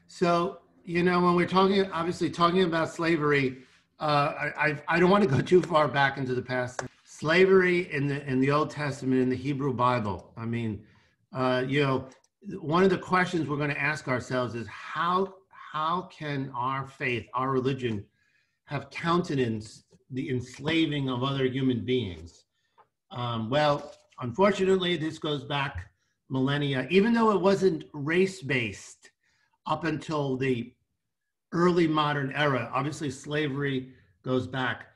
So, you know, when we're talking, obviously talking about slavery, I don't want to go too far back into the past. Slavery in the Old Testament, in the Hebrew Bible. I mean, you know, one of the questions we're going to ask ourselves is how can our faith, our religion, have countenanced the enslaving of other human beings? Well, unfortunately, this goes back millennia, even though it wasn't race-based up until the early modern era. Obviously, slavery goes back.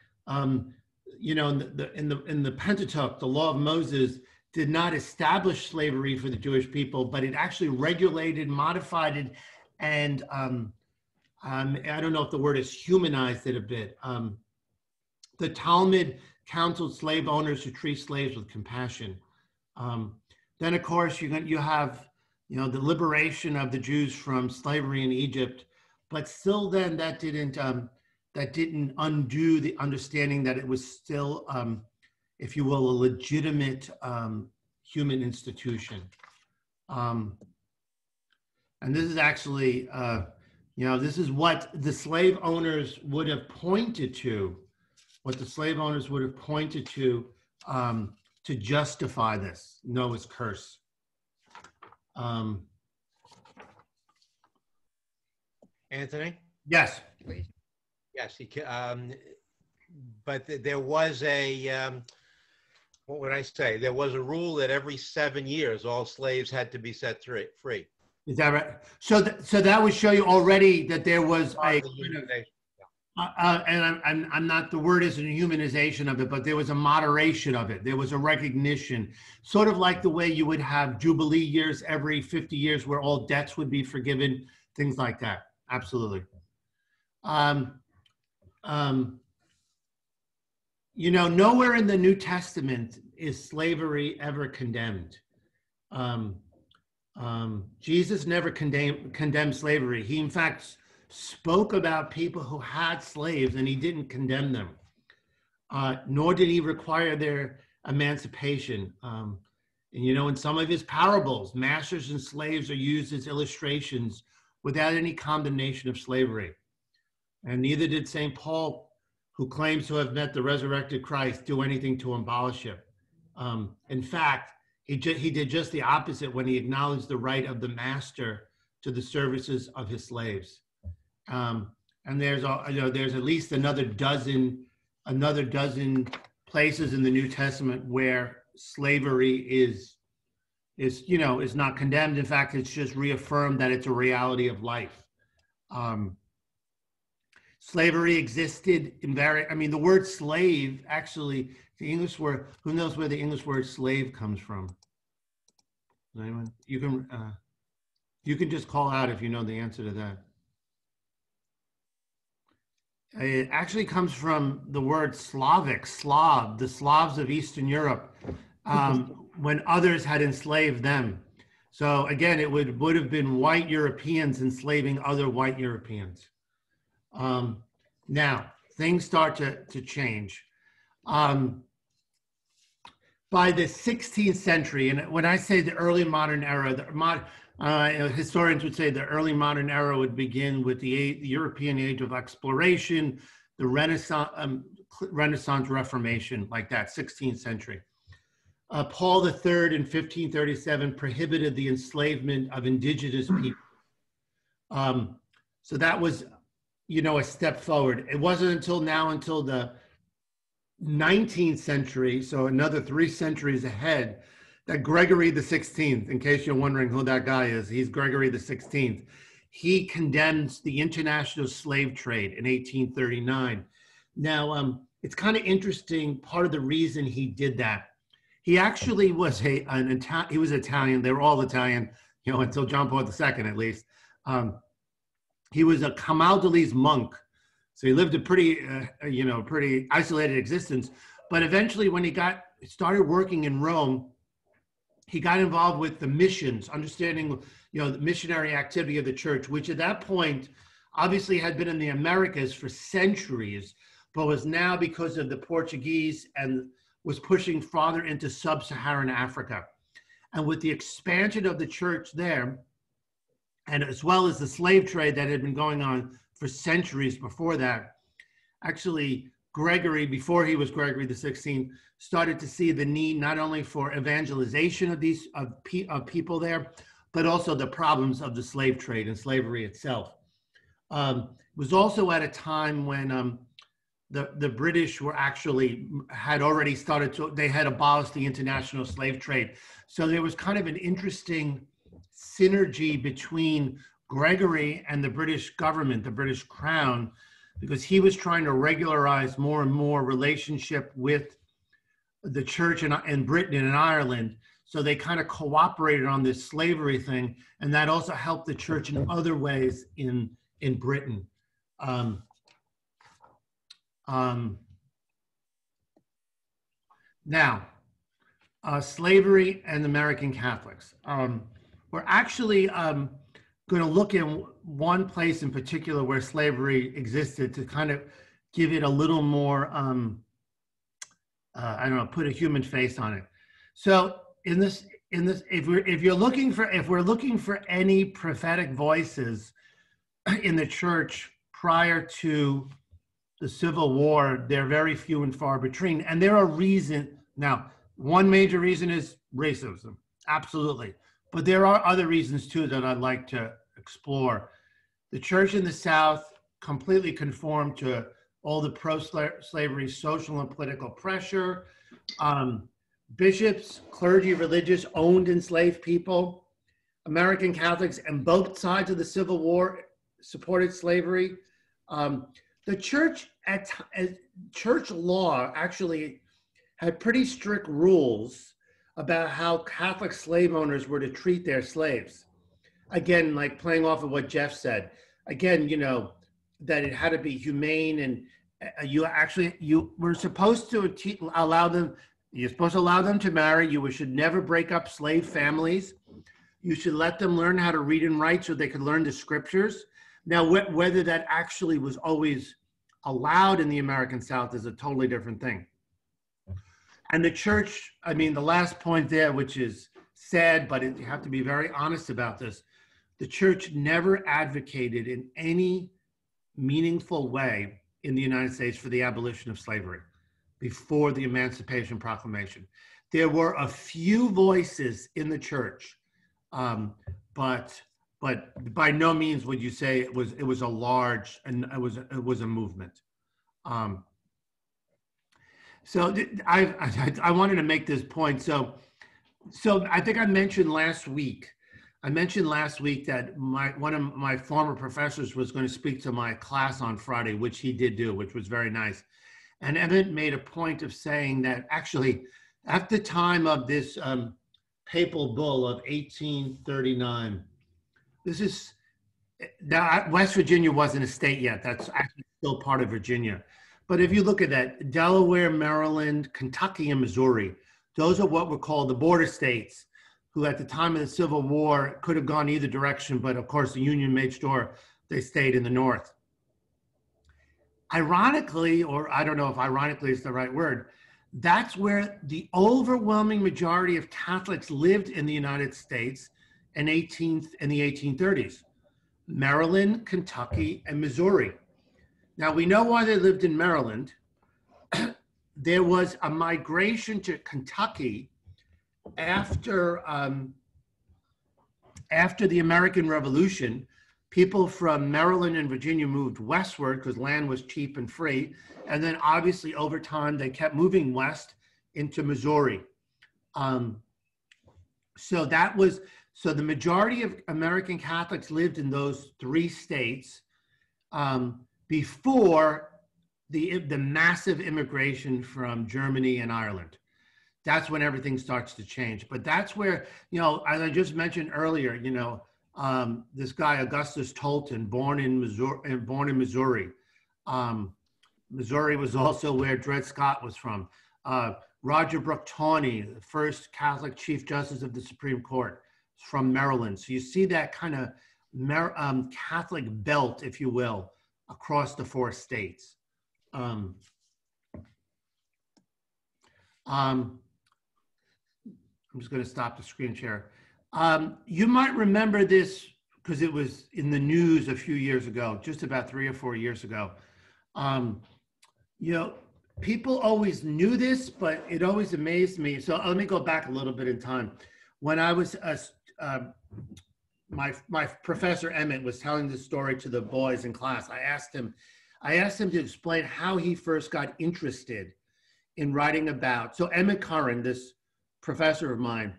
You know, in the Pentateuch, the Law of Moses did not establish slavery for the Jewish people, but it actually regulated, modified it, and I don't know if the word is humanized it a bit. The Talmud counseled slave owners to treat slaves with compassion. Then, of course, you have, you know, the liberation of the Jews from slavery in Egypt, but still, then that didn't undo the understanding that it was still, if you will, a legitimate human institution. And this is actually, you know, this is what the slave owners would have pointed to. What the slave owners would have pointed to justify this Noah's curse. Anthony? Yes. Please. Yes, but there was a, what would I say? There was a rule that every 7 years, all slaves had to be set free. Is that right? So that would show you already that there was a and I'm not, the word isn't a humanization of it, but there was a moderation of it. There was a recognition, sort of like the way you would have Jubilee years every 50 years where all debts would be forgiven, things like that. Absolutely. You know, nowhere in the New Testament is slavery ever condemned. Jesus never condemned slavery. He, in fact, spoke about people who had slaves, and he didn't condemn them, nor did he require their emancipation. And, you know, in some of his parables, masters and slaves are used as illustrations without any condemnation of slavery. And neither did St. Paul, who claims to have met the resurrected Christ, do anything to abolish it. In fact, he did just the opposite when he acknowledged the right of the master to the services of his slaves. And there's, you know, there's at least another dozen places in the New Testament where slavery is you know, is not condemned. In fact, it's just reaffirmed that it's a reality of life. Slavery existed in I mean, the word slave, actually, the English word, who knows where the English word slave comes from? Anyone? You can just call out if you know the answer to that. It actually comes from the word Slavic, Slav, the Slavs of Eastern Europe, when others had enslaved them. So again, it would have been white Europeans enslaving other white Europeans. Now, things start to change. By the 16th century, and when I say the early modern era, historians would say the early modern era would begin with the European age of exploration, the Renaissance Reformation, like that, 16th century. Paul III in 1537 prohibited the enslavement of indigenous people. So that was, you know, a step forward. It wasn't until the 19th century, so another 3 centuries ahead, that Gregory the 16th, in case you're wondering who that guy is, he's Gregory the 16th. He condemns the international slave trade in 1839. Now, it's kind of interesting. Part of the reason he did that, he actually was he was Italian. They were all Italian, you know, until John Paul II, at least. He was a Camaldolese monk. So he lived a pretty, you know, pretty isolated existence. But eventually, when he started working in Rome, he got involved with the missions, understanding, you know, the missionary activity of the church, which at that point obviously had been in the Americas for centuries, but was now, because of the Portuguese, and was pushing farther into sub-Saharan Africa. And with the expansion of the church there, and as well as the slave trade that had been going on for centuries before that. Actually, Gregory, before he was Gregory the 16th, started to see the need not only for evangelization of people there, but also the problems of the slave trade and slavery itself. It was also at a time when the British had already started to, they had abolished the international slave trade. So there was kind of an interesting synergy between Gregory and the British government, the British Crown, because he was trying to regularize more and more relationship with the church in Britain and in Ireland. So they kind of cooperated on this slavery thing, and that also helped the church in other ways in Britain. Now, slavery and American Catholics. We're actually going to look in one place in particular where slavery existed to kind of give it a little more, I don't know, put a human face on it. So if we're looking for any prophetic voices in the church prior to the Civil War, they're very few and far between. And there are reasons. Now, one major reason is racism, absolutely. But there are other reasons too that I'd like to explore. The church in the South completely conformed to all the pro-slavery social and political pressure. Bishops, clergy, religious owned enslaved people. American Catholics and both sides of the Civil War supported slavery. The church, church law actually had pretty strict rules about how Catholic slave owners were to treat their slaves. Again, like playing off of what Jeff said. Again, you know, that it had to be humane, and you were supposed to allow them, you're supposed to allow them to marry. You should never break up slave families. You should let them learn how to read and write so they could learn the scriptures. Now, whether that actually was always allowed in the American South is a totally different thing. And the church, I mean, the last point there, which is sad, but you have to be very honest about this. The church never advocated in any meaningful way in the United States for the abolition of slavery before the Emancipation Proclamation. There were a few voices in the church, but by no means would you say it was a large, and it was a movement. So I wanted to make this point. So I think I mentioned last week that one of my former professors was going to speak to my class on Friday, which he did do, which was very nice. And Evan made a point of saying that actually at the time of this papal bull of 1839, this is, now West Virginia wasn't a state yet. That's actually still part of Virginia. But if you look at that, Delaware, Maryland, Kentucky, and Missouri, those are what were called the border states, who at the time of the Civil War could have gone either direction, but of course the Union made sure they stayed in the North. Ironically, or I don't know if ironically is the right word, that's where the overwhelming majority of Catholics lived in the United States in the 1830s, Maryland, Kentucky, and Missouri. Now, we know why they lived in Maryland. There was a migration to Kentucky after the American Revolution. People from Maryland and Virginia moved westward because land was cheap and free. And then obviously over time, they kept moving west into Missouri. So the majority of American Catholics lived in those three states before the massive immigration from Germany and Ireland. That's when everything starts to change. But that's where, you know, as I just mentioned earlier, you know, this guy Augustus Tolton, born in Missouri. Missouri was also where Dred Scott was from. Roger Brooke Tawney, the first Catholic Chief Justice of the Supreme Court, from Maryland. So you see that kind of Catholic belt, if you will, across the four states. I'm just going to stop the screen share. You might remember this because it was in the news a few years ago, just about 3 or 4 years ago. Um, you know, people always knew this, but it always amazed me. So let me go back a little bit in time. When I was my professor Emmett was telling this story to the boys in class. I asked him to explain how he first got interested in writing about. So Emmett Curran, this professor of mine,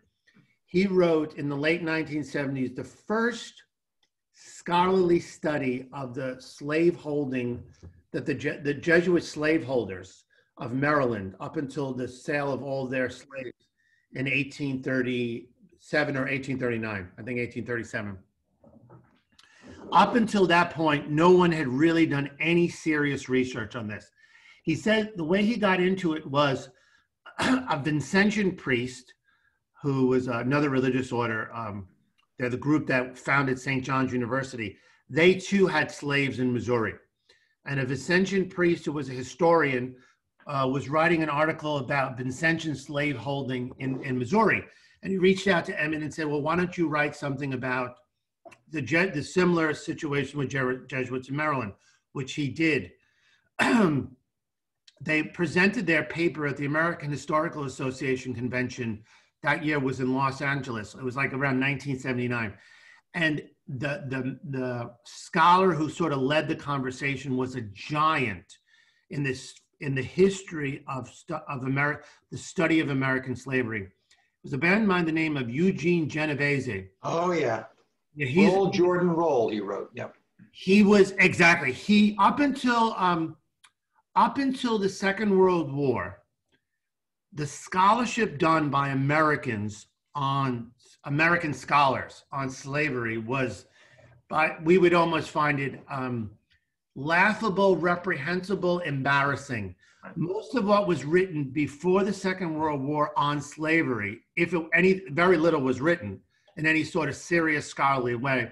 he wrote in the late 1970s the first scholarly study of the slave holding that the Jesuit slaveholders of Maryland up until the sale of all their slaves in 1837 or 1839, I think 1837. Up until that point, no one had really done any serious research on this. He said the way he got into it was a Vincentian priest who was another religious order. They're the group that founded St. John's University. They too had slaves in Missouri. And a Vincentian priest who was a historian was writing an article about Vincentian slave holding in Missouri. And he reached out to Emmett and said, well, why don't you write something about the similar situation with Jesuits in Maryland, which he did. They presented their paper at the American Historical Association convention. That year was in Los Angeles. It was like around 1979. And the scholar who sort of led the conversation was a giant in the history of America, the study of American slavery. It was a man by the name of Eugene Genovese. Oh yeah. Yeah, Roll, Jordan, roll, he wrote. Yep. He was exactly up until the Second World War, the scholarship done by American scholars on slavery was, we would almost find it laughable, reprehensible, embarrassing. Most of what was written before the Second World War on slavery, very little was written in any sort of serious scholarly way.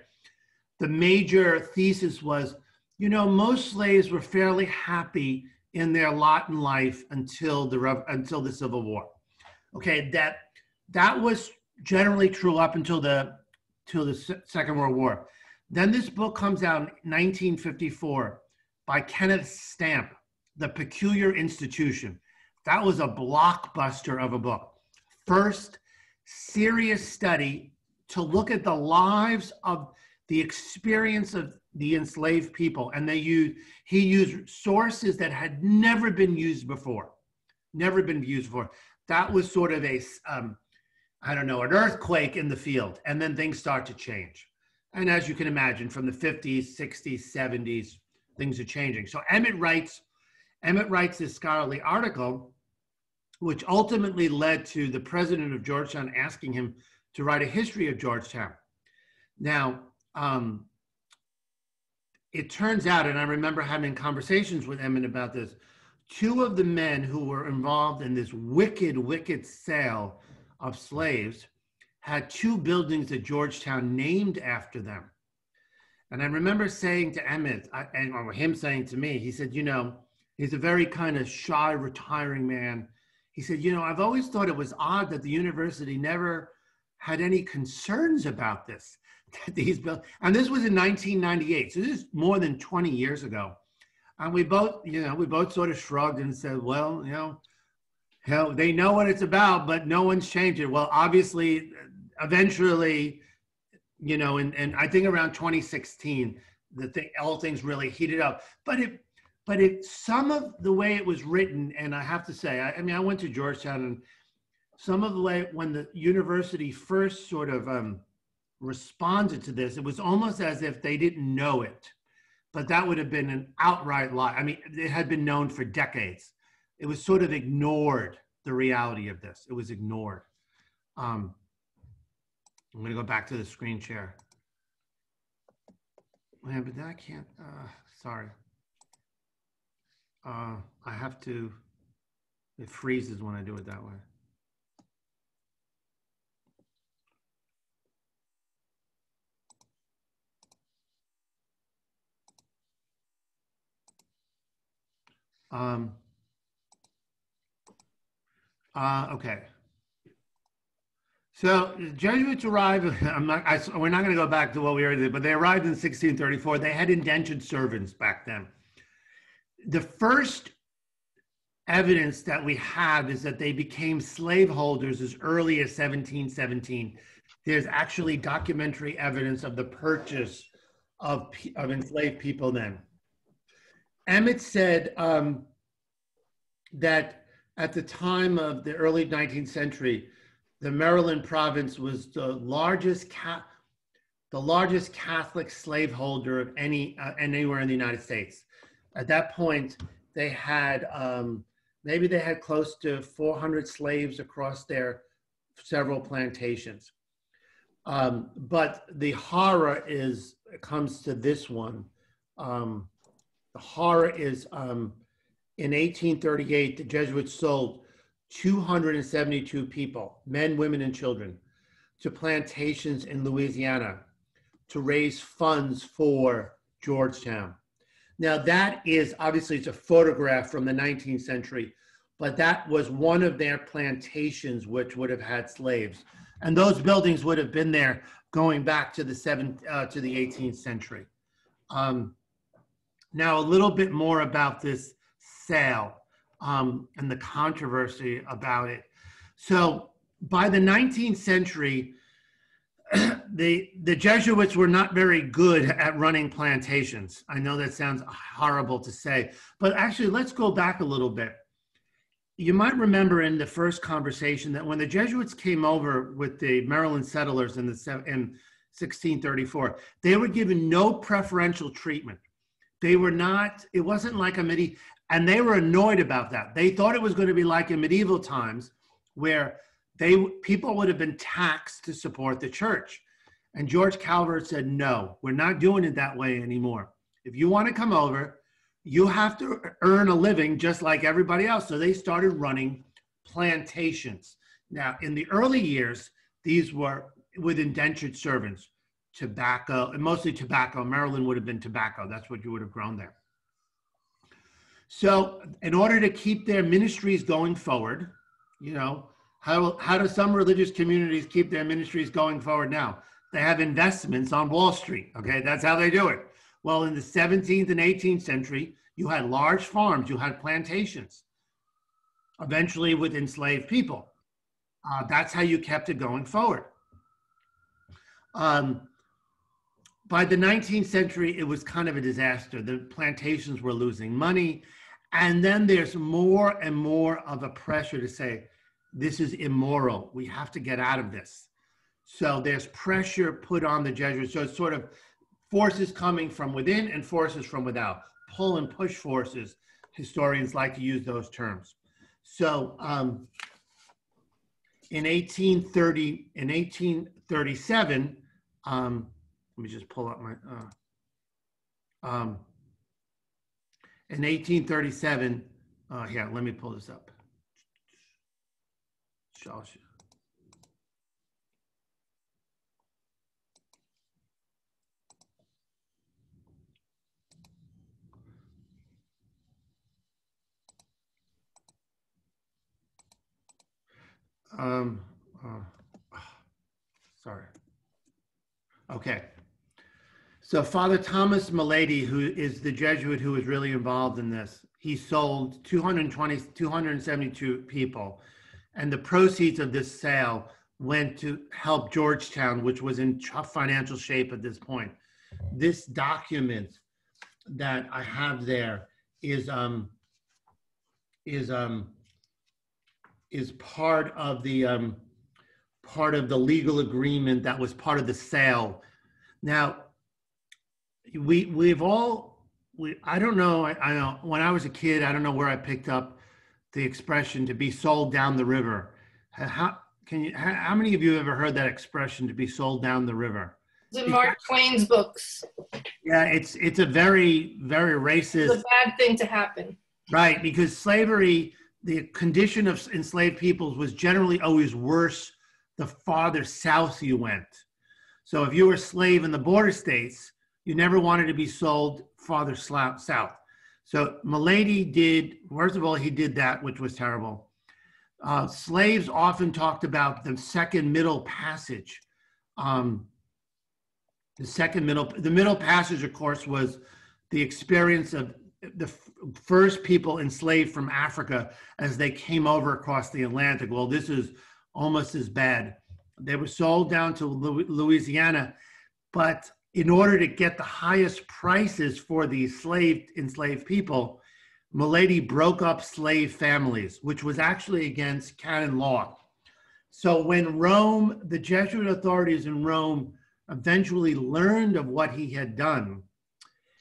The major thesis was, most slaves were fairly happy in their lot in life until the Civil War. Okay, that was generally true up until the Second World War. Then this book comes out in 1954 by Kenneth Stamp, The Peculiar Institution. That was a blockbuster of a book. First serious study to look at the lives of the experience of the enslaved people. And he used sources that had never been used before. That was sort of an earthquake in the field. And then things start to change. And as you can imagine, from the 50s, 60s, 70s, things are changing. So Emmett writes this scholarly article, which ultimately led to the president of Georgetown asking him to write a history of Georgetown. Now, it turns out, and I remember having conversations with Emmett about this, two of the men who were involved in this wicked, wicked sale of slaves had two buildings at Georgetown named after them. And I remember saying to Emmett, or him saying to me, he said, he's a very kind of shy, retiring man. He said, I've always thought it was odd that the university never had any concerns about this, that these built, and this was in 1998. So this is more than 20 years ago. And we both sort of shrugged and said, well, hell, they know what it's about, but no one's changed it. Well, obviously, eventually, and I think around 2016, all things really heated up. But some of the way it was written, and I have to say, I went to Georgetown, and some of the way when the university first sort of responded to this, it was almost as if they didn't know it. But that would have been an outright lie. It had been known for decades. It was sort of ignored, the reality of this. It was ignored. I'm going to go back to the screen share. Yeah, but I can't, sorry. I have to, it freezes when I do it that way. Okay. So the Jesuits arrived. We're not going to go back to what we already did, but they arrived in 1634. They had indentured servants back then. The first evidence that we have is that they became slaveholders as early as 1717. There's actually documentary evidence of the purchase of enslaved people then. Emmett said that at the time of the early 19th century, the Maryland province was the largest Catholic slaveholder of anywhere in the United States. At that point, they had maybe they had close to 400 slaves across their several plantations. But the horror comes to this one. The horror is in 1838, the Jesuits sold 272 people, men, women, and children, to plantations in Louisiana to raise funds for Georgetown. Now that is, obviously it's a photograph from the 19th century, but that was one of their plantations which would have had slaves. And those buildings would have been there going back to the 18th century. Now a little bit more about this sale and the controversy about it. So by the 19th century, the Jesuits were not very good at running plantations. I know that sounds horrible to say, but actually let's go back a little bit. You might remember in the first conversation that when the Jesuits came over with the Maryland settlers in 1634, they were given no preferential treatment. They were not, it wasn't like a medieval, and they were annoyed about that. They thought it was going to be like in medieval times where people would have been taxed to support the church. And George Calvert said, no, we're not doing it that way anymore. If you want to come over, you have to earn a living just like everybody else. So they started running plantations. Now, in the early years, these were with indentured servants, tobacco, and mostly tobacco. Maryland would have been tobacco. That's what you would have grown there. So in order to keep their ministries going forward, you know, how do some religious communities keep their ministries going forward now? They have investments on Wall Street, okay? That's how they do it. Well, in the 17th and 18th century, you had large farms, you had plantations, eventually with enslaved people. That's how you kept it going forward. By the 19th century, it was kind of a disaster. The plantations were losing money. And then there's more and more of a pressure to say, this is immoral. We have to get out of this. So there's pressure put on the Jesuits. So it's sort of forces coming from within and forces from without. Pull and push forces. Historians like to use those terms. So in 1837, let me just pull up my, in 1837, here, let me pull this up. Sorry. Okay. So Father Thomas Malady, who is the Jesuit who was really involved in this, he sold 272 people. And the proceeds of this sale went to help Georgetown, which was in tough financial shape at this point. This document that I have there is part of the legal agreement that was part of the sale. Now, I don't know, I know when I was a kid, I don't know where I picked up the expression to be sold down the river. How many of you have ever heard that expression, to be sold down the river? It's in Mark Twain's books. Yeah, it's a very, very racist. It's a bad thing to happen. Right, because slavery, the condition of enslaved peoples was generally always worse the farther south you went. So if you were a slave in the border states, you never wanted to be sold farther south. So Malady did, first of all, he did that, which was terrible. Slaves often talked about the second middle passage. The middle passage, of course, was the experience of the first people enslaved from Africa as they came over across the Atlantic. Well, this is almost as bad. They were sold down to Louisiana, but in order to get the highest prices for the enslaved people, Milady broke up slave families, which was actually against canon law. So when Rome, the Jesuit authorities in Rome eventually learned of what he had done,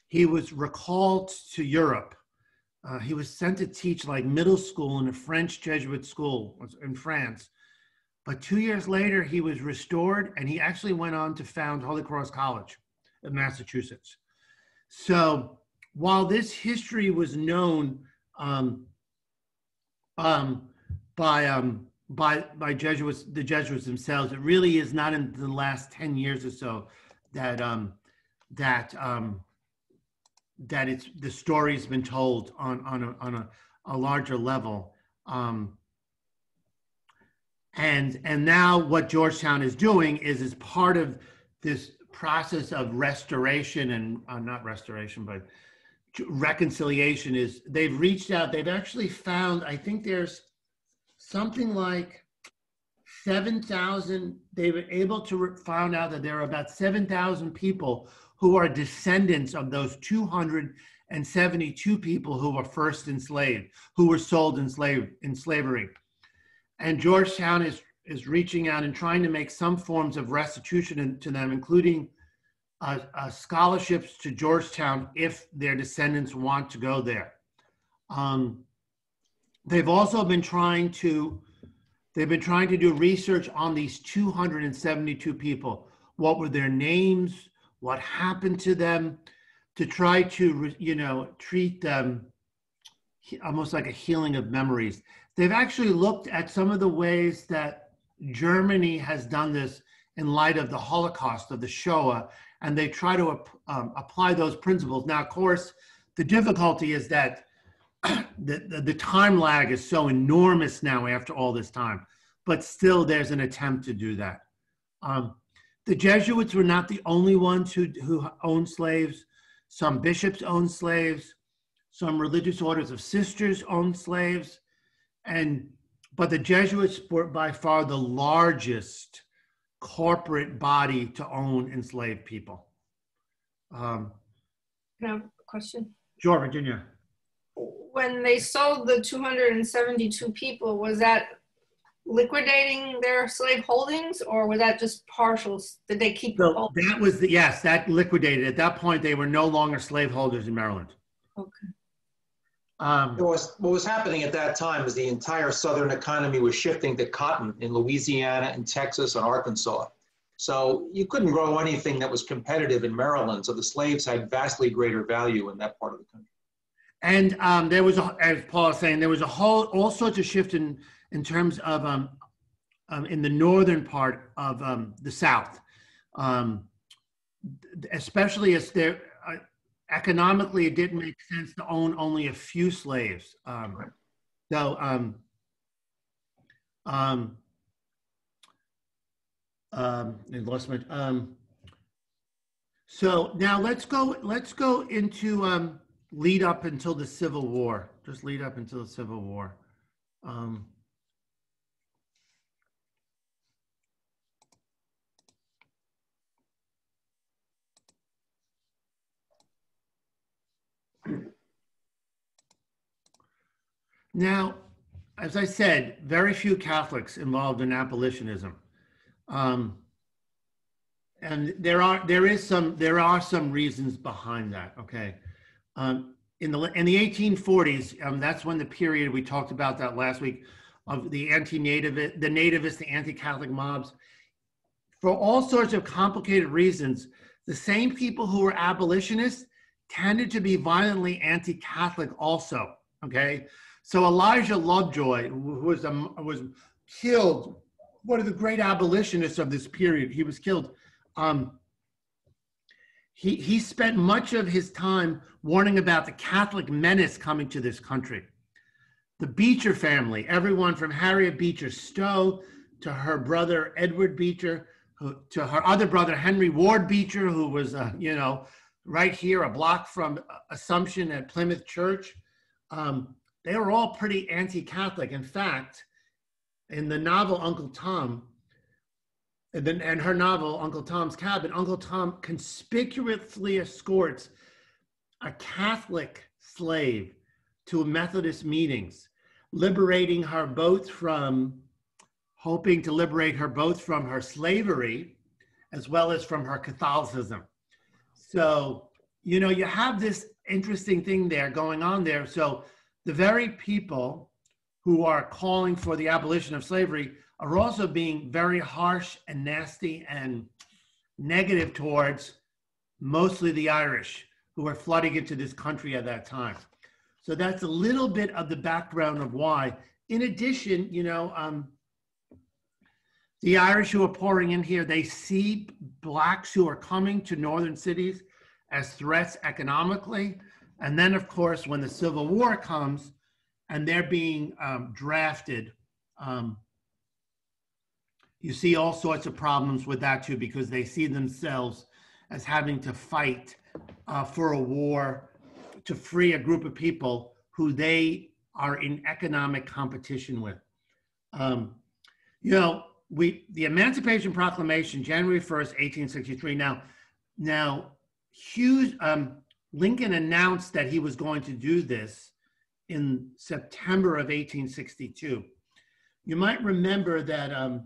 he was recalled to Europe. He was sent to teach like middle school in a French Jesuit school in France. But 2 years later, he was restored, and he actually went on to found Holy Cross College in Massachusetts. So while this history was known by Jesuits, the Jesuits themselves, it really is not in the last 10 years or so that it's the story's been told on a larger level. And now what Georgetown is doing is part of this process of restoration and not restoration, but reconciliation is they've reached out. They've actually found, I think there's something like 7,000. They were able to find out that there are about 7,000 people who are descendants of those 272 people who were first enslaved, who were sold in slavery. And Georgetown is reaching out and trying to make some forms of restitution to them, including scholarships to Georgetown if their descendants want to go there. They've also been trying to do research on these 272 people. What were their names? What happened to them? To try to, treat them almost like a healing of memories. They've actually looked at some of the ways that Germany has done this in light of the Holocaust, of the Shoah, and they try to apply those principles. Now, of course, the difficulty is that the time lag is so enormous now after all this time, but still there's an attempt to do that. The Jesuits were not the only ones who owned slaves. Some bishops owned slaves. Some religious orders of sisters owned slaves. But the Jesuits were by far the largest corporate body to own enslaved people. Can I have a question? Sure, Virginia. When they sold the 272 people, was that liquidating their slave holdings, or was that just partial? Did they keep the So that was yes, that liquidated. At that point, they were no longer slaveholders in Maryland. Okay. What was happening at that time is the entire Southern economy was shifting to cotton in Louisiana and Texas and Arkansas. So you couldn't grow anything that was competitive in Maryland. So the slaves had vastly greater value in that part of the country. And there was, as Paul is saying, there was all sorts of shift in terms of in the northern part of the South, especially as there. Economically, it didn't make sense to own only a few slaves. So now let's go into lead up until the Civil War. Just lead up until the Civil War. Now, as I said, very few Catholics involved in abolitionism, and there are some reasons behind that. Okay, in the 1840s, that's when the period we talked about that last week of the nativist, the anti-Catholic mobs. For all sorts of complicated reasons, the same people who were abolitionists tended to be violently anti-Catholic also. Okay. So Elijah Lovejoy, who was killed, one of the great abolitionists of this period, he was killed. He spent much of his time warning about the Catholic menace coming to this country. the Beecher family, everyone from Harriet Beecher Stowe to her brother Edward Beecher, to her other brother Henry Ward Beecher, who was, you know, right here, a block from Assumption at Plymouth Church. They were all pretty anti-Catholic. In fact, in the novel Uncle Tom, and her novel Uncle Tom's Cabin, Uncle Tom conspicuously escorts a Catholic slave to Methodist meetings, hoping to liberate her both from her slavery as well as from her Catholicism. So, you know, you have this interesting thing there going on there. So the very people who are calling for the abolition of slavery are also being very harsh and nasty and negative towards mostly the Irish who are flooding into this country at that time. So that's a little bit of the background of why. In addition, you know, the Irish who are pouring in here, they see blacks who are coming to northern cities as threats economically. And then, of course, when the Civil War comes and they're being drafted, you see all sorts of problems with that too, because they see themselves as having to fight for a war to free a group of people who they are in economic competition with. You know, the Emancipation Proclamation, January 1st, 1863. Now Hughes, Lincoln announced that he was going to do this in September of 1862. You might remember that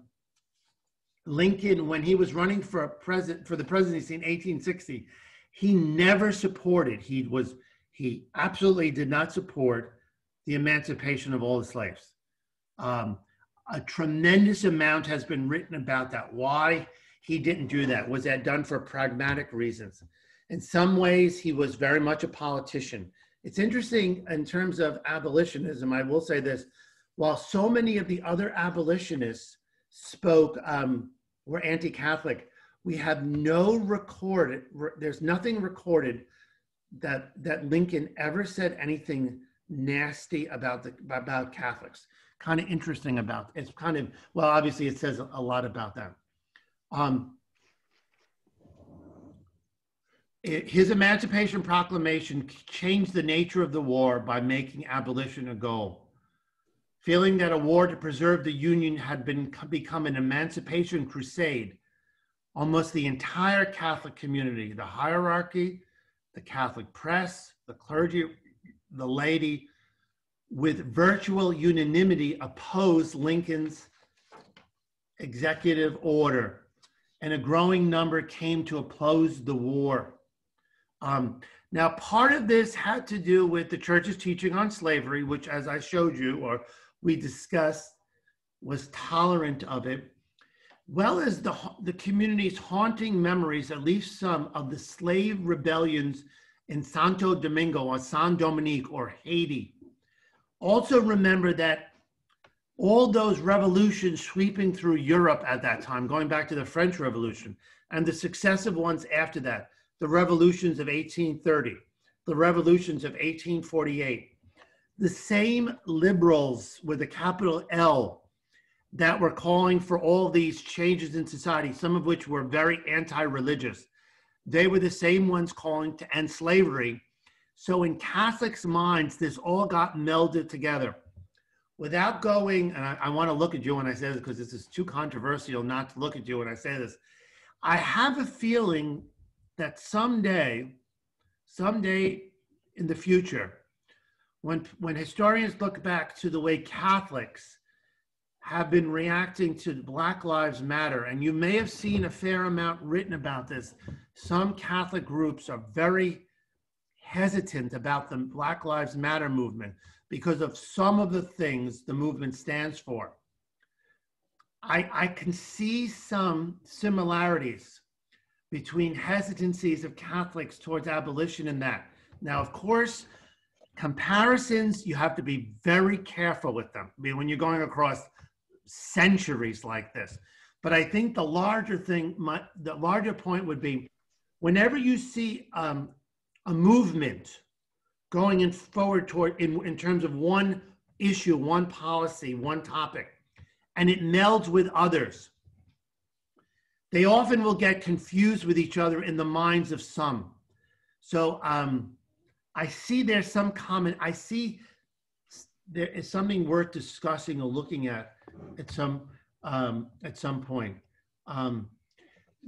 Lincoln, when he was running for the presidency in 1860, he never supported, he absolutely did not support the emancipation of all the slaves. A tremendous amount has been written about that. Why he didn't do that. Was that done for pragmatic reasons? In some ways, he was very much a politician. It's interesting in terms of abolitionism, I will say this, while so many of the other abolitionists were anti-Catholic, we have there's nothing recorded that Lincoln ever said anything nasty about Catholics. Kind of interesting about it's kind of, well, obviously it says a lot about them. His Emancipation Proclamation changed the nature of the war by making abolition a goal. Feeling that a war to preserve the Union had become an emancipation crusade, almost the entire Catholic community, the hierarchy, the Catholic press, the clergy, the laity, with virtual unanimity opposed Lincoln's executive order, and a growing number came to oppose the war. Now, part of this had to do with the church's teaching on slavery, which, as I showed you, or we discussed, was tolerant of it, well as the community's haunting memories, at least some, of the slave rebellions in Santo Domingo or San Dominique or Haiti. Also remember that all those revolutions sweeping through Europe at that time, going back to the French Revolution, and the successive ones after that, the revolutions of 1830, the revolutions of 1848, the same liberals with a capital L that were calling for all these changes in society, some of which were very anti-religious. They were the same ones calling to end slavery. So in Catholics' minds, this all got melded together. Without going, and I want to look at you when I say this because this is too controversial not to look at you when I say this. I have a feeling that someday in the future, when historians look back to the way Catholics have been reacting to Black Lives Matter, and you may have seen a fair amount written about this, some Catholic groups are very hesitant about the Black Lives Matter movement because of some of the things the movement stands for. I can see some similarities between hesitancies of Catholics towards abolition and that. Now, of course, comparisons, you have to be very careful with them. I mean, when you're going across centuries like this. But I think the larger thing, the larger point would be, whenever you see a movement going forward toward, in terms of one issue, one policy, one topic, and it melds with others, they often will get confused with each other in the minds of some. So I see there's some common, I see there is something worth discussing or looking at some point.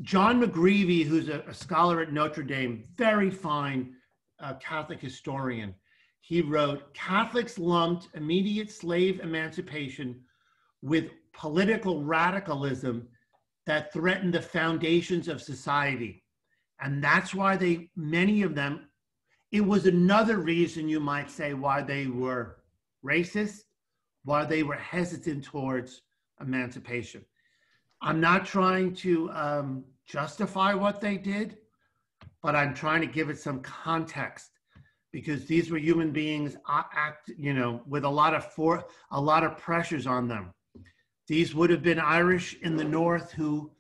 John McGreevy, who's a scholar at Notre Dame, very fine Catholic historian, he wrote, Catholics lumped immediate slave emancipation with political radicalism that threatened the foundations of society. And that's why many of them, it was another reason you might say why they were racist, why they were hesitant towards emancipation. I'm not trying to justify what they did, but I'm trying to give it some context, because these were human beings with a lot of pressures on them. These would have been Irish in the North who,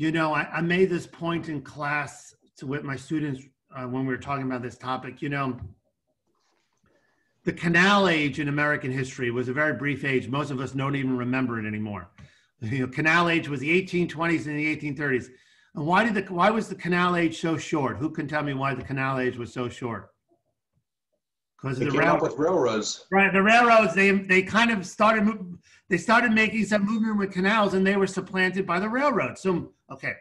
I made this point in class with my students when we were talking about this topic. The Canal Age in American history was a very brief age. Most of us don't even remember it anymore. Canal Age was the 1820s and the 1830s. And why was the Canal Age so short? Who can tell me why the Canal Age was so short? Because they came up with railroads. Right, the railroads, they kind of started making some movement with canals, and they were supplanted by the railroads. So, okay.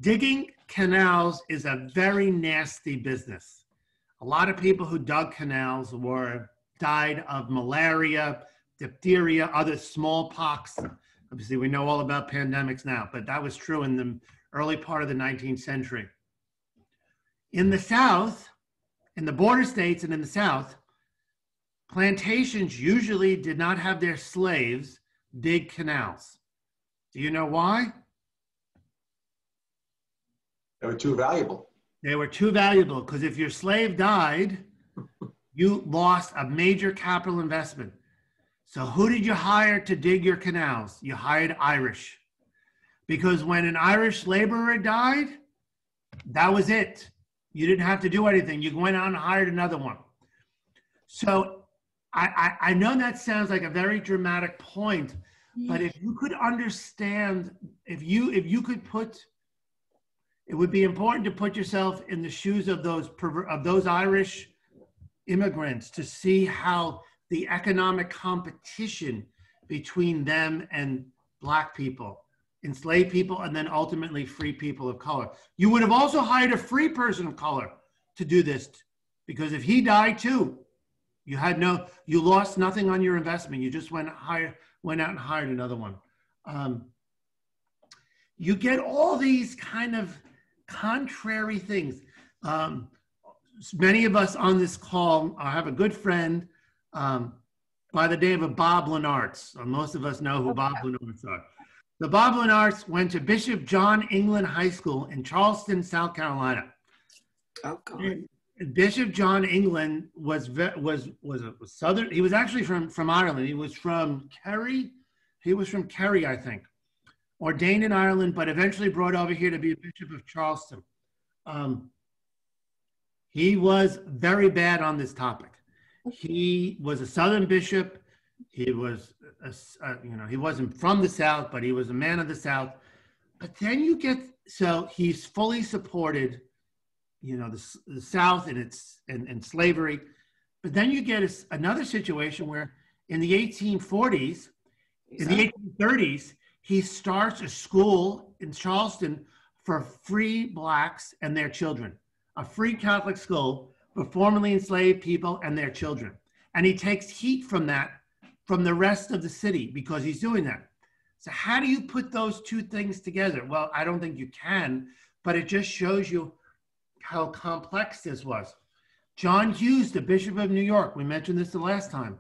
Digging canals is a very nasty business. A lot of people who dug canals died of malaria, diphtheria, other smallpox. Obviously, we know all about pandemics now, but that was true in the early part of the 19th century. In the South, in the border states and in the South, plantations usually did not have their slaves dig canals. Do you know why? They were too valuable. They were too valuable, because if your slave died, you lost a major capital investment. So who did you hire to dig your canals? You hired Irish. Because when an Irish laborer died, that was it. You didn't have to do anything. You went out and hired another one. So I know that sounds like a very dramatic point, but if you could understand, if you could put, it would be important to put yourself in the shoes of those Irish immigrants to see how the economic competition between them and Black people, enslaved people, and then ultimately free people of color. You would have also hired a free person of color to do this, because if he died too, you lost nothing on your investment. You just went out and hired another one. You get all these kind of contrary things. Many of us on this call have a good friend by the name of Bob Lenartz. Most of us know who Bob Lenartz are. The Bob Lenartz went to Bishop John England High School in Charleston, South Carolina. Oh, God. Bishop John England was Southern. He was actually from Ireland. He was from Kerry. I think. Ordained in Ireland, but eventually brought over here to be a bishop of Charleston. He was very bad on this topic. He was a Southern bishop. He was, he wasn't from the South, but he was a man of the South. But then so he's fully supported, the South and slavery. But then you get another situation where in the 1840s, in the 1830s, he starts a school in Charleston for free Blacks and their children, a free Catholic school for formerly enslaved people and their children. And he takes heat from that, from the rest of the city, because he's doing that. So how do you put those two things together? Well, I don't think you can, but it just shows you how complex this was. John Hughes, the Bishop of New York, we mentioned this the last time,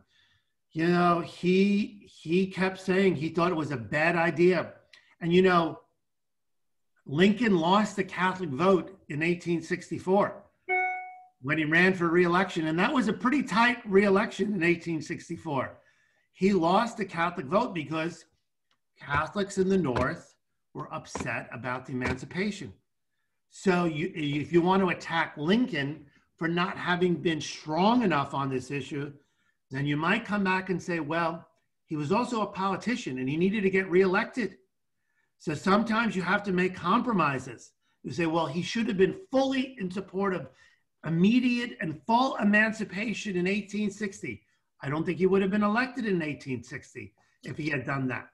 he kept saying he thought it was a bad idea. And Lincoln lost the Catholic vote in 1864 when he ran for re-election, and that was a pretty tight re-election in 1864. He lost the Catholic vote because Catholics in the North were upset about the emancipation. So if you want to attack Lincoln for not having been strong enough on this issue, then you might come back and say, well, he was also a politician and he needed to get reelected. So sometimes you have to make compromises. You say, well, he should have been fully in support of immediate and full emancipation in 1860. I don't think he would have been elected in 1860 if he had done that.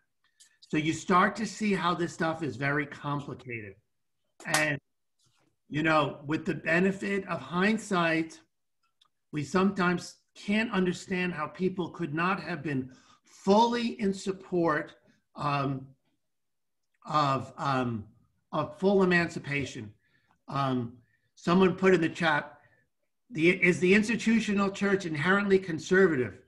So you start to see how this stuff is very complicated. And, you know, with the benefit of hindsight, we sometimes can't understand how people could not have been fully in support of full emancipation. Someone put in the chat, is the institutional church inherently conservative?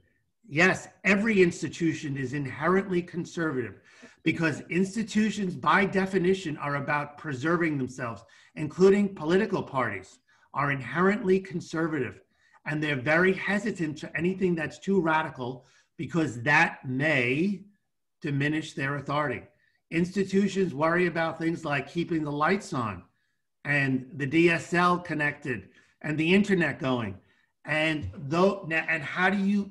Yes, every institution is inherently conservative because institutions by definition are about preserving themselves, including political parties are inherently conservative. And they're very hesitant to anything that's too radical because that may diminish their authority. Institutions worry about things like keeping the lights on and the DSL connected and the internet going. And how do you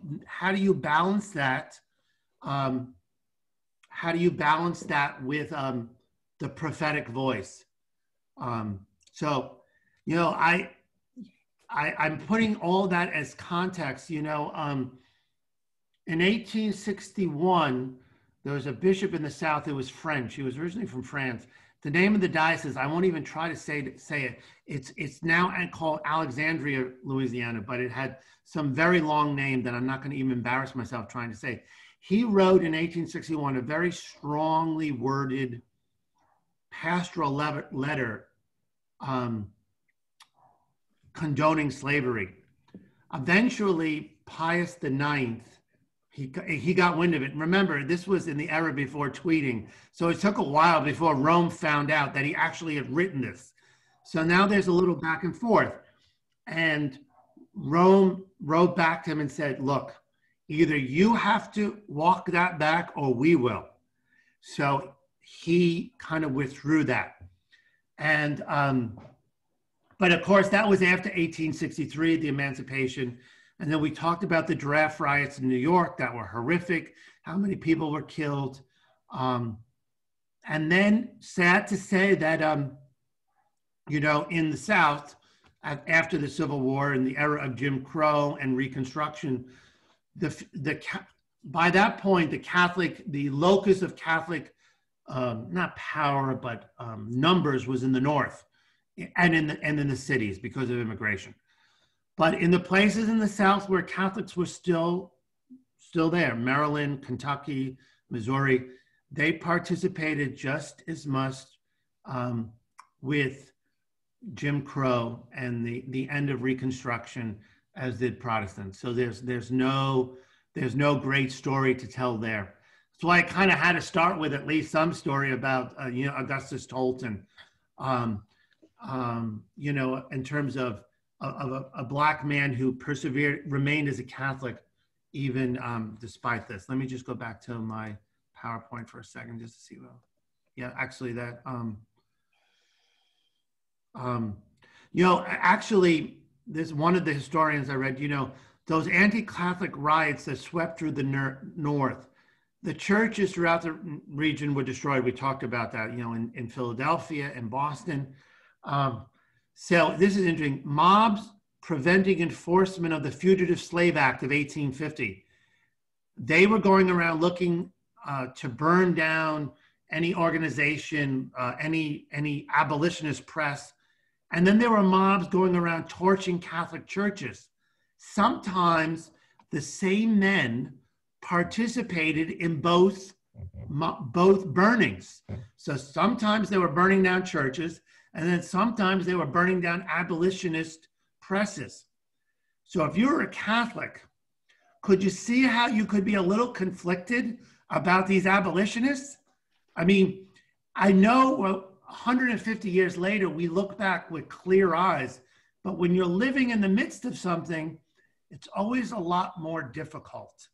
balance that? How do you balance that with the prophetic voice? So, you know, I'm putting all that as context. You know, in 1861, there was a bishop in the South who was French. He was originally from France. The name of the diocese, I won't even try to say it. It's now called Alexandria, Louisiana, but it had some very long name that I'm not going to even embarrass myself trying to say. He wrote in 1861 a very strongly worded pastoral letter condoning slavery. Eventually, Pius IX, he got wind of it. Remember, this was in the era before tweeting. So it took a while before Rome found out that he actually had written this. So now there's a little back and forth. And Rome wrote back to him and said, look, either you have to walk that back or we will. So he kind of withdrew that. And, but of course, that was after 1863, the emancipation. And then we talked about the draft riots in New York that were horrific, how many people were killed. And then sad to say that, you know, in the South, after the Civil War and the era of Jim Crow and Reconstruction, by that point, the locus of Catholic, not power, but numbers was in the North and in the cities because of immigration. But in the places in the South where Catholics were still there, Maryland, Kentucky, Missouri, they participated just as much with Jim Crow and the end of Reconstruction as did Protestants. So there's no great story to tell there. So I kind of had to start with at least some story about you know, Augustus Tolton, you know, in terms of a Black man who remained as a Catholic, even despite this. Let me just go back to my PowerPoint for a second just to see. Well, yeah, actually that, you know, actually this one of the historians I read, you know, those anti-Catholic riots that swept through the North, the churches throughout the region were destroyed. We talked about that, you know, in Philadelphia and Boston. So this is interesting. Mobs preventing enforcement of the Fugitive Slave Act of 1850. They were going around looking to burn down any organization, any abolitionist press. And then there were mobs going around torching Catholic churches. Sometimes the same men participated in both burnings. So sometimes they were burning down churches, and then sometimes they were burning down abolitionist presses. So if you were a Catholic, could you see how you could be a little conflicted about these abolitionists? I mean, I know 150 years later, we look back with clear eyes, but when you're living in the midst of something, it's always a lot more difficult.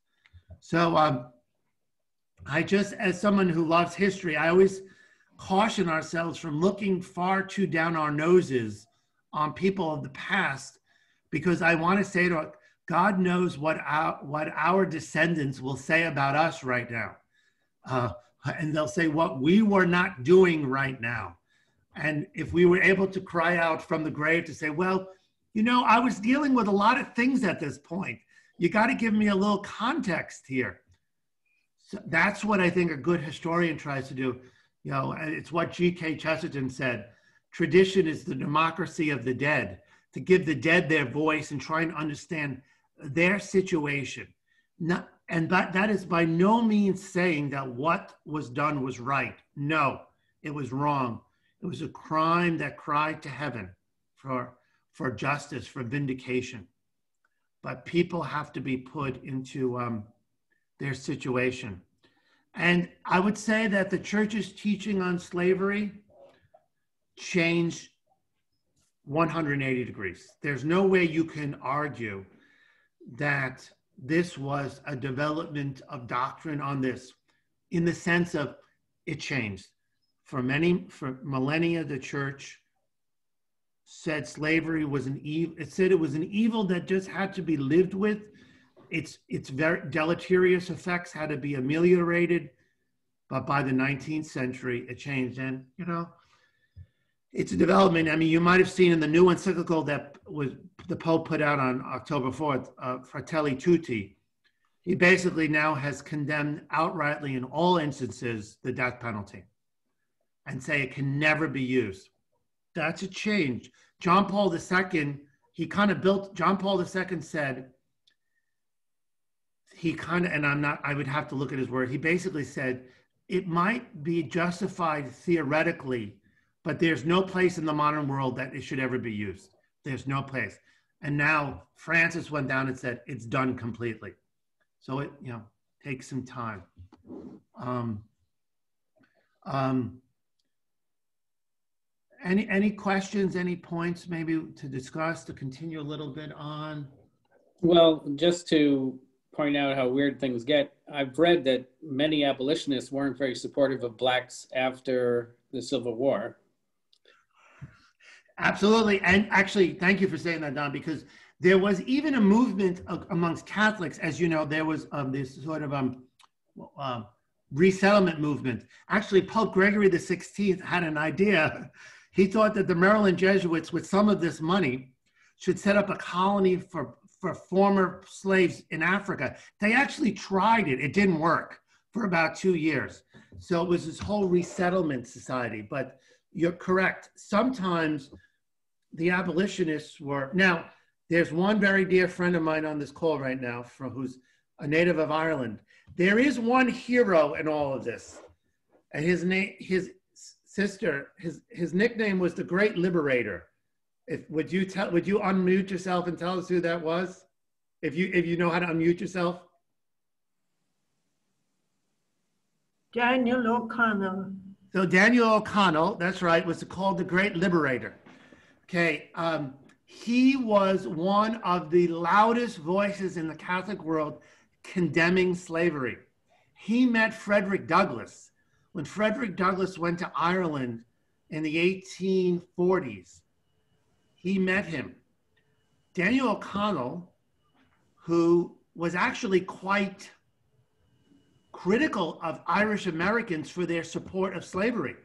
So I just, as someone who loves history, I always caution ourselves from looking far too down our noses on people of the past, because I want to say to God knows what our descendants will say about us right now. And they'll say what we were not doing right now. And if we were able to cry out from the grave to say, well, you know, I was dealing with a lot of things at this point. You got to give me a little context here. So that's what I think a good historian tries to do. You know, it's what G.K. Chesterton said. Tradition is the democracy of the dead, to give the dead their voice and try and understand their situation. And that is by no means saying that what was done was right. No, it was wrong. It was a crime that cried to heaven for justice, for vindication. But people have to be put into their situation. And I would say that the church's teaching on slavery changed 180 degrees. There's no way you can argue that this was a development of doctrine on this, in the sense of it changed. For millennia, the church said slavery was an evil. It said it was an evil that just had to be lived with. Its very deleterious effects had to be ameliorated. But by the 19th century, it changed. And, you know, it's a development. I mean, you might have seen in the new encyclical that the Pope put out on October 4th, Fratelli Tutti. He basically now has condemned outrightly in all instances the death penalty and say it can never be used. That's a change. John Paul II, John Paul II said, I would have to look at his word. He basically said, it might be justified theoretically, but there's no place in the modern world that it should ever be used. There's no place. And now Francis went down and said, it's done completely. So it, you know, takes some time. Any questions, any points maybe to discuss, to continue a little bit on? Well, just to point out how weird things get, I've read that many abolitionists weren't very supportive of blacks after the Civil War. Absolutely. And actually, thank you for saying that, Don, because there was even a movement amongst Catholics, as you know, there was this sort of resettlement movement. Actually, Pope Gregory XVI had an idea. He thought that the Maryland Jesuits, with some of this money, should set up a colony for former slaves in Africa. They actually tried it. It didn't work for about 2 years. So it was this whole resettlement society. But you're correct. Sometimes the abolitionists were... Now, there's one very dear friend of mine on this call right now who's a native of Ireland. There is one hero in all of this. And his nickname was the Great Liberator. Would you unmute yourself and tell us who that was? If you know how to unmute yourself. Daniel O'Connell. So Daniel O'Connell, that's right, was called the Great Liberator. Okay, he was one of the loudest voices in the Catholic world condemning slavery. He met Frederick Douglass. When Frederick Douglass went to Ireland in the 1840s, he met him. Daniel O'Connell, who was actually quite critical of Irish Americans for their support of slavery.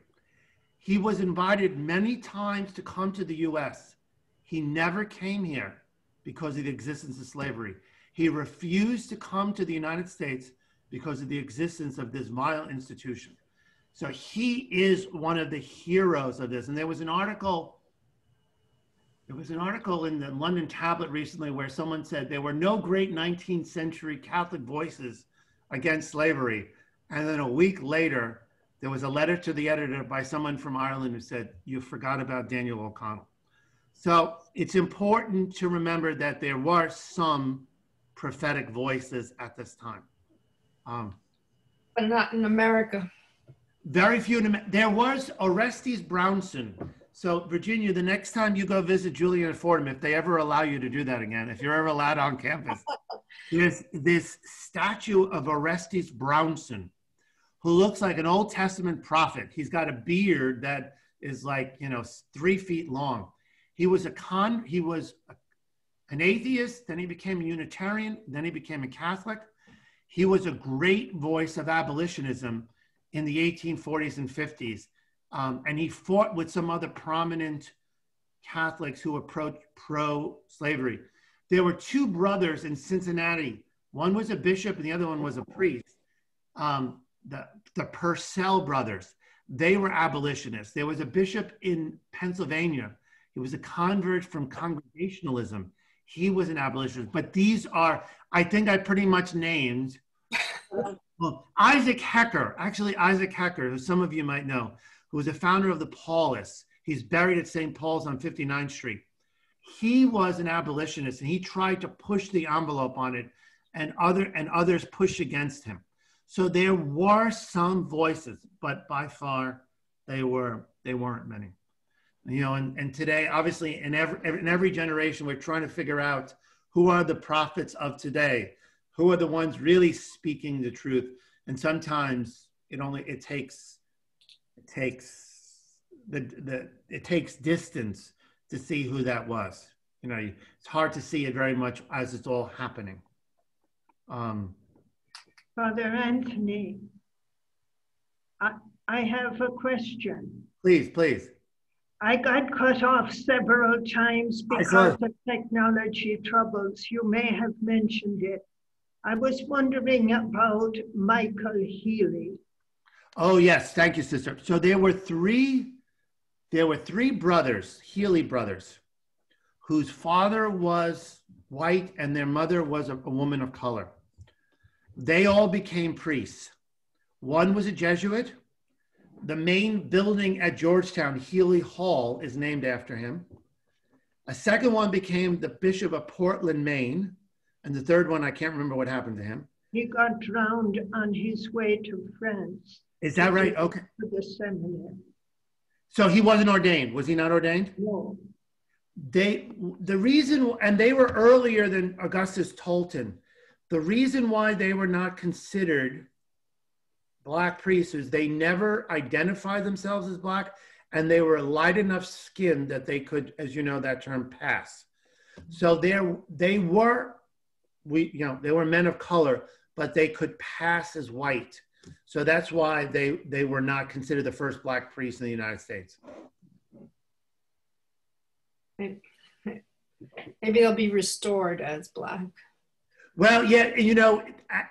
He was invited many times to come to the US. He never came here because of the existence of slavery. He refused to come to the United States because of the existence of this vile institution. So he is one of the heroes of this. And there was an article in the London Tablet recently where someone said there were no great 19th century Catholic voices against slavery. And then a week later, there was a letter to the editor by someone from Ireland who said, you forgot about Daniel O'Connell. So it's important to remember that there were some prophetic voices at this time. But not in America. Very few. There was Orestes Brownson. So Virginia, the next time you go visit Julian and Fordham, if they ever allow you to do that again, if you're ever allowed on campus, there's this statue of Orestes Brownson, who looks like an Old Testament prophet. He's got a beard that is like, 3 feet long. He was an atheist, then he became a Unitarian, then he became a Catholic. He was a great voice of abolitionism in the 1840s and 50s. And he fought with some other prominent Catholics who were pro-slavery. There were two brothers in Cincinnati. One was a bishop and the other one was a priest. The Purcell brothers, they were abolitionists. There was a bishop in Pennsylvania. He was a convert from Congregationalism. He was an abolitionist. But these are, I think I pretty much named. Well, Isaac Hecker, actually Isaac Hecker, who some of you might know, who was a founder of the Paulists. He's buried at St. Paul's on 59th Street. He was an abolitionist and he tried to push the envelope on it, and others pushed against him. So there were some voices, but by far they weren't many. You know, and today, obviously, in every generation, we're trying to figure out who are the prophets of today, who are the ones really speaking the truth. And sometimes it takes distance to see who that was. You know, it's hard to see it very much as it's all happening. Father Anthony, I have a question. Please, please. I got cut off several times because of technology troubles. You may have mentioned it. I was wondering about Michael Healy. Oh yes, thank you, sister. So there were three brothers, Healy brothers, whose father was white and their mother was a woman of color. They all became priests. One was a Jesuit. The main building at Georgetown, Healy Hall, is named after him. A second one became the Bishop of Portland, Maine. And the third one, I can't remember what happened to him. He got drowned on his way to France. Is that right? Okay. To the seminary. So he wasn't ordained. Was he not ordained? No. The reason, and they were earlier than Augustus Tolton. The reason why they were not considered Black priests is they never identified themselves as Black, and they were light enough skin that they could, as you know, that term, pass. So they were men of color, but they could pass as white. So that's why they were not considered the first Black priests in the United States. Maybe they'll be restored as Black. Well, yeah, you know,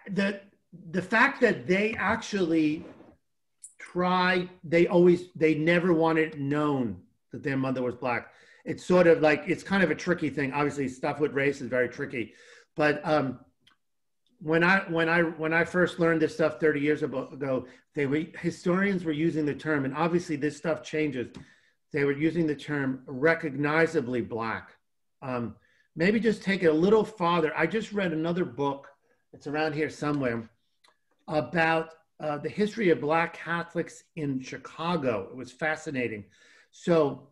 the fact that they actually tried, they never wanted it known that their mother was Black. It's sort of like, it's kind of a tricky thing. Obviously, stuff with race is very tricky. But when I first learned this stuff 30 years ago, historians were using the term, and obviously this stuff changes. They were using the term recognizably Black. Maybe just take it a little farther. I just read another book, it's around here somewhere, about the history of Black Catholics in Chicago. It was fascinating. So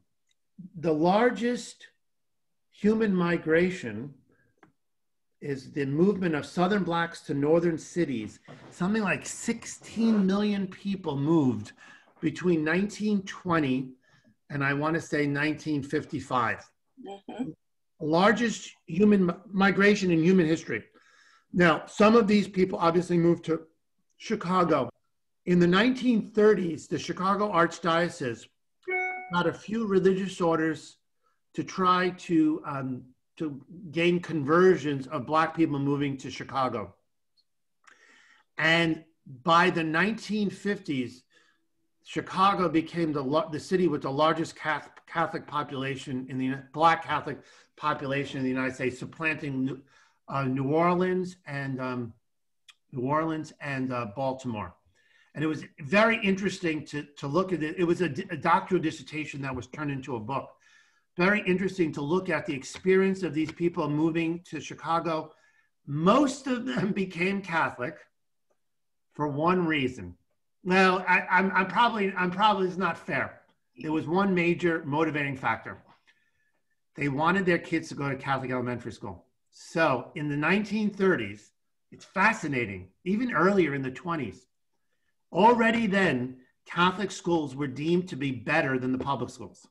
the largest human migration is the movement of Southern Blacks to northern cities. Something like 16 million people moved between 1920 and I want to say 1955. Mm-hmm. Largest human migration in human history. Now, some of these people obviously moved to Chicago. In the 1930s, the Chicago Archdiocese got a few religious orders to try to gain conversions of Black people moving to Chicago. And by the 1950s, Chicago became the city with the largest Catholic population in the Black Catholic population in the United States, supplanting New Orleans and Baltimore. And it was very interesting to look at it. It was a doctoral dissertation that was turned into a book. Very interesting to look at the experience of these people moving to Chicago. Most of them became Catholic for one reason. Well, I'm probably it's not fair. There was one major motivating factor. They wanted their kids to go to Catholic elementary school. So in the 1930s, it's fascinating, even earlier in the 20s, already then, Catholic schools were deemed to be better than the public schools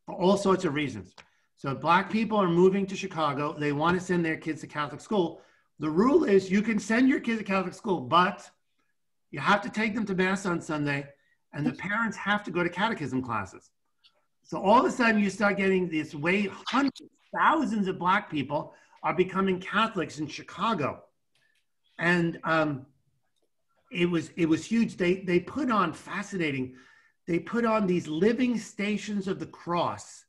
for all sorts of reasons. So black people are moving to Chicago. They want to send their kids to Catholic school. The rule is you can send your kids to Catholic school, but you have to take them to Mass on Sunday, and the parents have to go to catechism classes. So all of a sudden you start getting this wave, hundreds, thousands of black people are becoming Catholics in Chicago. And it was huge. They put on fascinating, they put on these living stations of the cross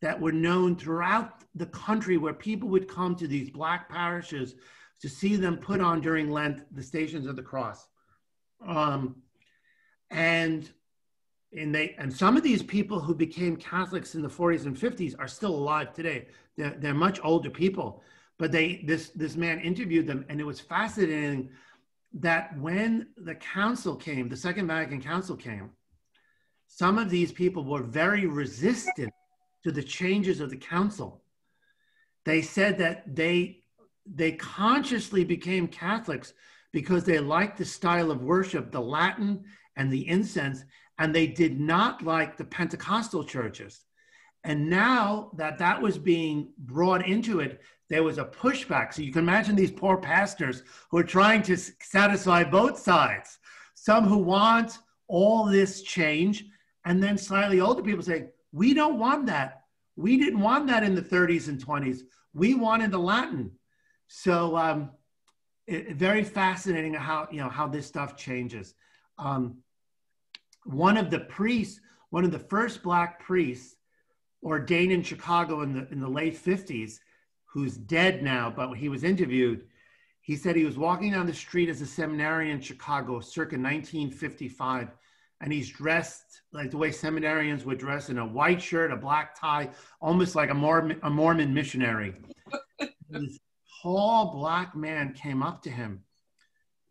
that were known throughout the country, where people would come to these black parishes to see them put on during Lent, the Stations of the Cross. And some of these people who became Catholics in the 40s and 50s are still alive today. They're much older people, but this man interviewed them, and it was fascinating that when the council came, the Second Vatican Council came, some of these people were very resistant to the changes of the council. They said that they consciously became Catholics because they liked the style of worship, the Latin and the incense, and they did not like the Pentecostal churches. And now that was being brought into it, there was a pushback. So you can imagine these poor pastors who are trying to satisfy both sides. Some who want all this change, and then slightly older people say, we don't want that. We didn't want that in the 30s and 20s. We wanted the Latin. So very fascinating how this stuff changes. One of the first black priests ordained in Chicago in the late 50s, who's dead now, but he was interviewed, he said he was walking down the street as a seminarian in Chicago circa 1955, and he's dressed like the way seminarians would dress, in a white shirt, a black tie, almost like a Mormon missionary. This tall black man came up to him,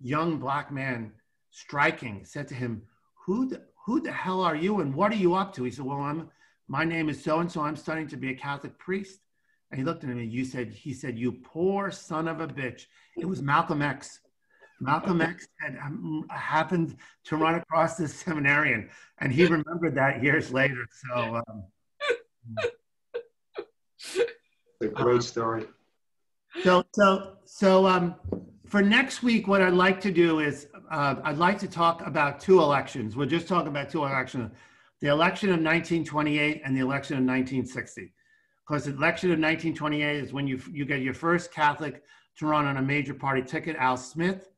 young black man, striking, said to him, who the hell are you and what are you up to? He said, well, my name is so-and-so, I'm studying to be a Catholic priest. And he looked at him and he said, you poor son of a bitch. It was Malcolm X. Malcolm X had happened to run across this seminarian, and he remembered that years later. So a great story. So for next week, what I'd like to do is I'd like to talk about two elections. We'll just talk about two elections: the election of 1928 and the election of 1960. Because the election of 1928 is when you get your first Catholic to run on a major party ticket, Al Smith.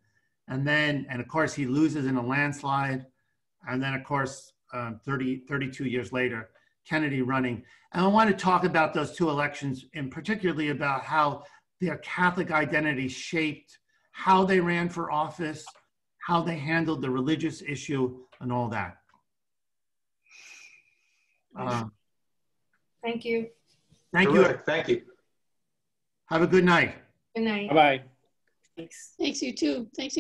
And of course, he loses in a landslide. And then, of course, 32 years later, Kennedy running. And I want to talk about those two elections, and particularly about how their Catholic identity shaped how they ran for office, how they handled the religious issue, and all that. Thank you. Thank you. Thank you. Have a good night. Good night. Bye-bye. Thanks, you too. Thanks.